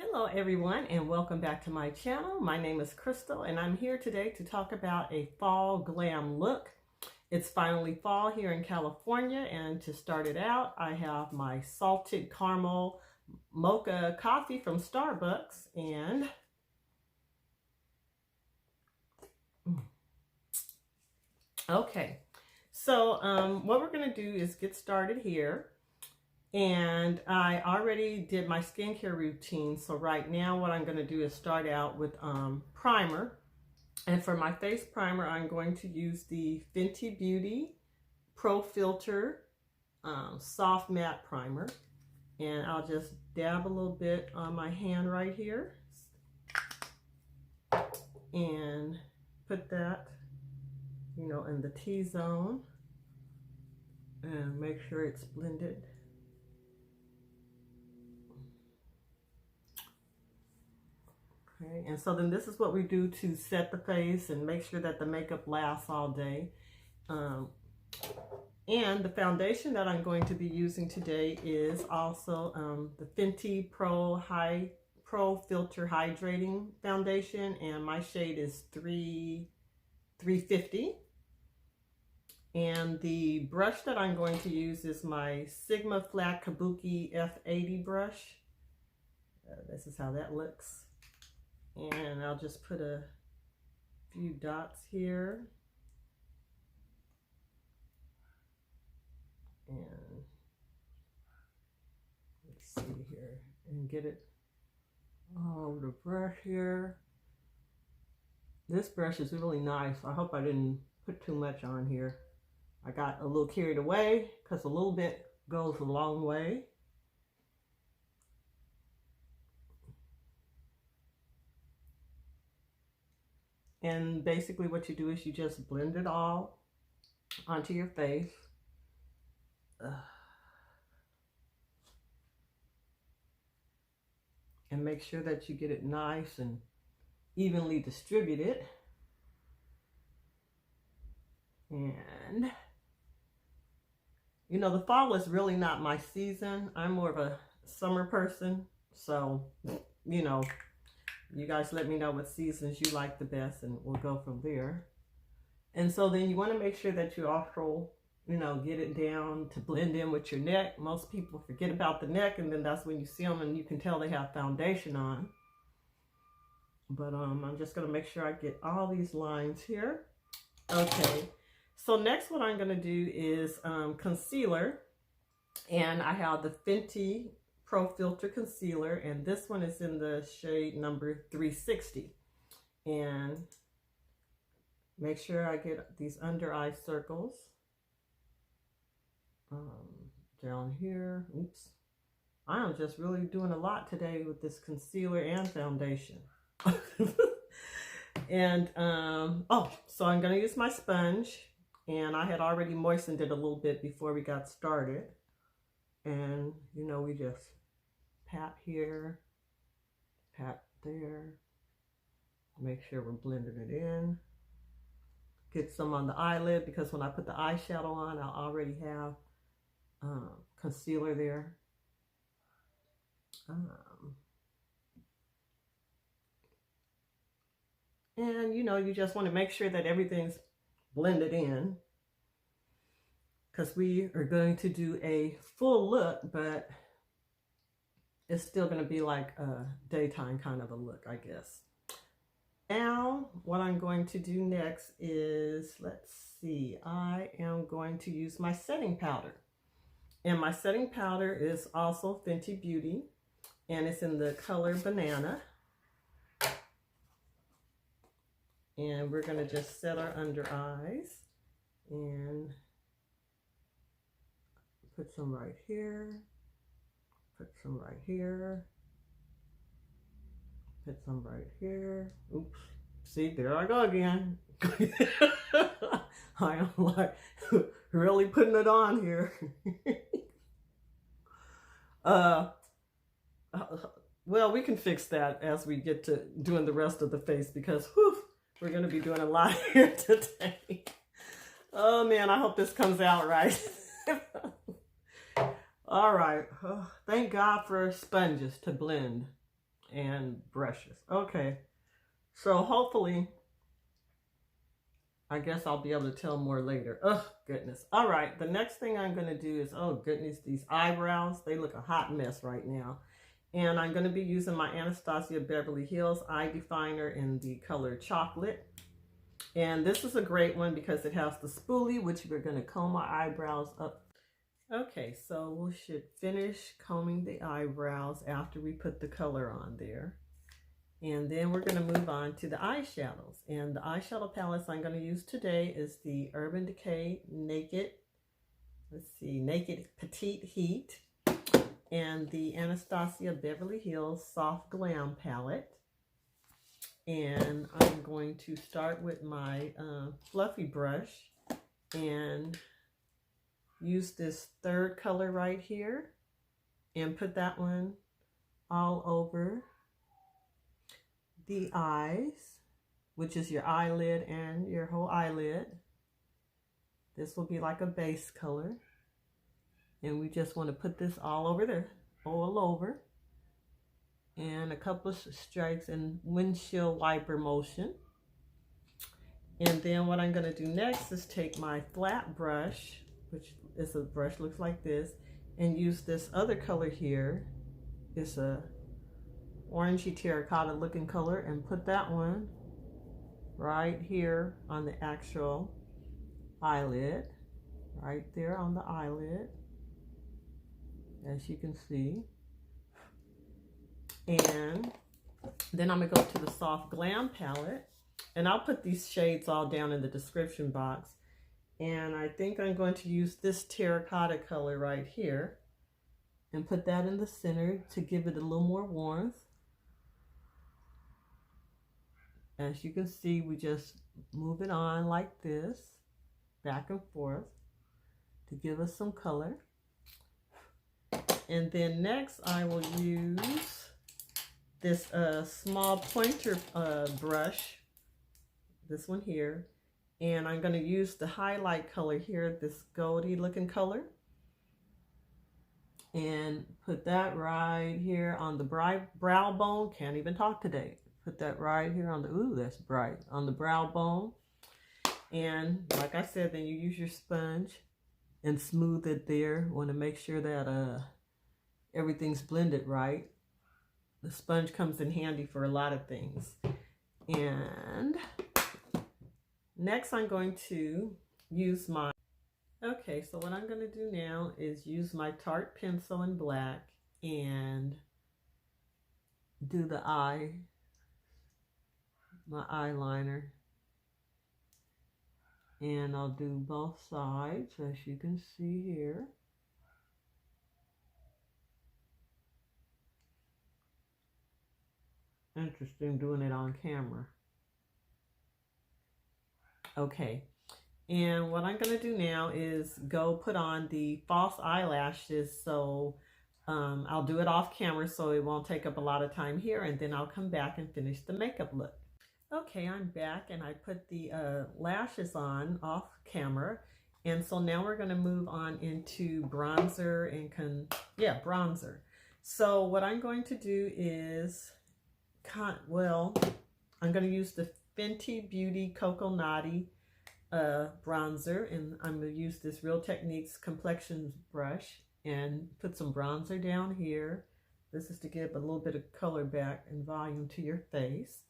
Hello everyone and welcome back to my channel. My name is Crystal and I'm here today to talk about a fall glam look. It's finally fall here in California, and to start it out I have my salted caramel mocha coffee from Starbucks and okay, so what we're going to do is get started here. And I already did my skincare routine, so right now what I'm going to do is start out with primer. And for my face primer, I'm going to use the Fenty Beauty ProFilt'r Soft Matte Primer. And I'll just dab a little bit on my hand right here. And put that, you know, in the T-zone. And make sure it's blended. Okay, and so then this is what we do to set the face and make sure that the makeup lasts all day. And the foundation that I'm going to be using today is also the Fenty ProFilt'r Hydrating Foundation, and my shade is 350. And the brush that I'm going to use is my Sigma Flat Kabuki F80 brush. This is how that looks. And I'll just put a few dots here. And let's see here. And get it all over the brush here. This brush is really nice. I hope I didn't put too much on here. I got a little carried away because a little bit goes a long way. And basically what you do is you just blend it all onto your face. And make sure that you get it nice and evenly distributed. And, you know, the fall is really not my season. I'm more of a summer person. So, you know, you guys let me know what seasons you like the best and we'll go from there. And so then you want to make sure that you also, you know, get it down to blend in with your neck. Most people forget about the neck, and then that's when you see them and you can tell they have foundation on. But I'm just going to make sure I get all these lines here. Okay, so next what I'm going to do is concealer. And I have the Fenty ProFilt'r concealer, and this one is in the shade number 360. And make sure I get these under eye circles down here. Oops, I am just really doing a lot today with this concealer and foundation. And oh, so I'm going to use my sponge, and I had already moistened it a little bit before we got started. And you know, we just pat here, pat there, make sure we're blending it in. Get some on the eyelid, because when I put the eyeshadow on, I already have concealer there. And you know, you just want to make sure that everything's blended in, because we are going to do a full look, but it's still going to be like a daytime kind of a look, I guess. Now, what I'm going to do next is, let's see, I am going to use my setting powder. And my setting powder is also Fenty Beauty, and it's in the color Banana. And we're going to just set our under eyes and put some right here, put some right here, put some right here. Oops, see, there I go again. I am like really putting it on here. Well, we can fix that as we get to doing the rest of the face, because whew, we're going to be doing a lot here today. Oh man, I hope this comes out right. All right. Oh, thank God for sponges to blend. and brushes. Okay, so hopefully, I guess I'll be able to tell more later. Oh, goodness. All right, the next thing I'm going to do is, oh, goodness, these eyebrows. They look a hot mess right now. And I'm going to be using my Anastasia Beverly Hills Eye Definer in the color Chocolate. And this is a great one because it has the spoolie, which we're going to comb our eyebrows up. Okay, so we should finish combing the eyebrows after we put the color on there. And then we're going to move on to the eyeshadows. And the eyeshadow palettes I'm going to use today is the Urban Decay Naked, Naked Petite Heat, and the Anastasia Beverly Hills Softglam palette. And I'm going to start with my fluffy brush and use this third color right here and put that one all over the eyes, which is your eyelid and your whole eyelid. This will be like a base color. And we just want to put this all over there, all over. And a couple of strikes in windshield wiper motion. And then what I'm going to do next is take my flat brush, which is a brush looks like this, and use this other color here. It's a orangey terracotta looking color, and put that one right here on the actual eyelid, right there on the eyelid, as you can see. And then I'm gonna go to the Softglam palette, and I'll put these shades all down in the description box. And I think I'm going to use this terracotta color right here and put that in the center to give it a little more warmth. As you can see, we just move it on like this, back and forth, to give us some color. And then next I will use this small pointer brush, this one here, and I'm going to use the highlight color here, this goldy looking color, and put that right here on the brow bone. Can't even talk today. Put that right here on the, ooh, that's bright, on the brow bone. And like I said, then you use your sponge and smooth it there. Want to make sure that everything's blended right. The sponge comes in handy for a lot of things. And next I'm going to use my, okay, so what I'm going to do now is use my Tarte pencil in black and do the eye, my eyeliner. And I'll do both sides, as you can see here. Interesting doing it on camera. Okay, and what I'm going to do now is go put on the false eyelashes. So I'll do it off camera so it won't take up a lot of time here, and then I'll come back and finish the makeup look. Okay, I'm back, and I put the lashes on off camera. And so now we're going to move on into bronzer and bronzer. So what I'm going to do is, I'm going to use the Fenty Beauty Coco Naughty bronzer, and I'm going to use this Real Techniques Complexion brush and put some bronzer down here. This is to give a little bit of color back and volume to your face.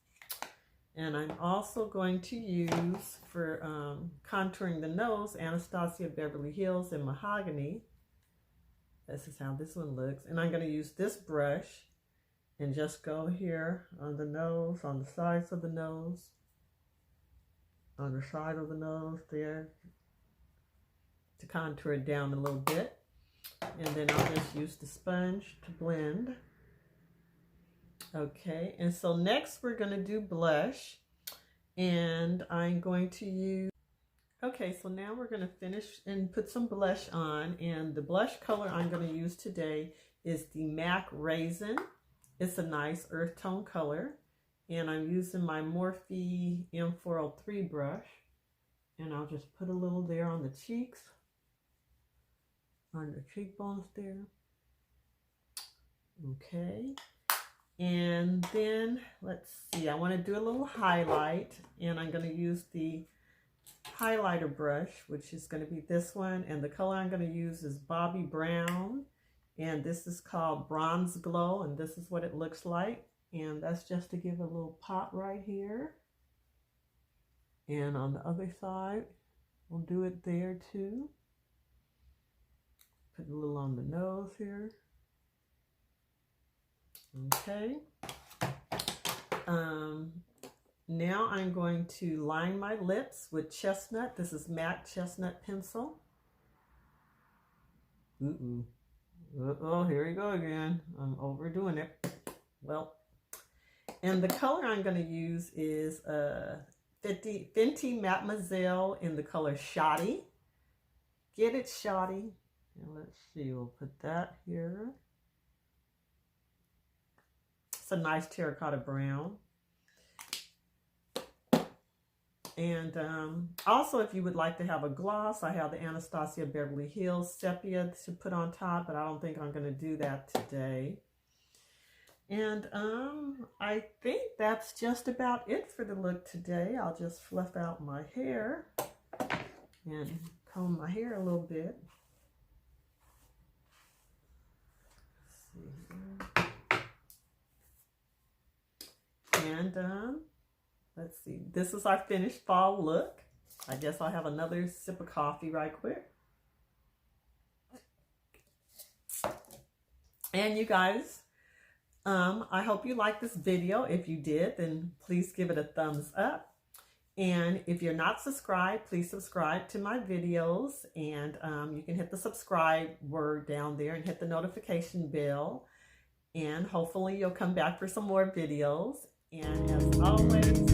And I'm also going to use, for contouring the nose, Anastasia Beverly Hills in Mahogany. This is how this one looks. And I'm going to use this brush and just go here on the nose, on the sides of the nose, on the side of the nose there, to contour it down a little bit. And then I'll just use the sponge to blend. Okay, and so next we're going to do blush, and I'm going to use, okay, so now we're going to finish and put some blush on, and the blush color I'm going to use today is the MAC Raizin. It's a nice earth tone color, and I'm using my Morphe M403 brush, and I'll just put a little there on the cheeks, on the cheekbones there. Okay. And then, let's see, I want to do a little highlight, and I'm going to use the highlighter brush, which is going to be this one, and the color I'm going to use is Bobbi Brown, and this is called Bronze Glow, and this is what it looks like. And that's just to give a little pop right here. And on the other side, we'll do it there too. Put a little on the nose here. Okay. Now I'm going to line my lips with Chestnut. This is MAC Chestnut pencil. Uh-oh, here we go again. I'm overdoing it. Well, and the color I'm going to use is Fenty Mattemoiselle in the color Shawty. Get it, Shawty. And let's see, we'll put that here. It's a nice terracotta brown. And also, if you would like to have a gloss, I have the Anastasia Beverly Hills Sepia to put on top, but I don't think I'm going to do that today. And I think that's just about it for the look today. I'll just fluff out my hair and comb my hair a little bit. And let's see, this is our finished fall look. I guess I'll have another sip of coffee right quick. And you guys, I hope you liked this video. If you did, then please give it a thumbs up. And if you're not subscribed, please subscribe to my videos. And you can hit the subscribe word down there and hit the notification bell. And hopefully you'll come back for some more videos. And as always,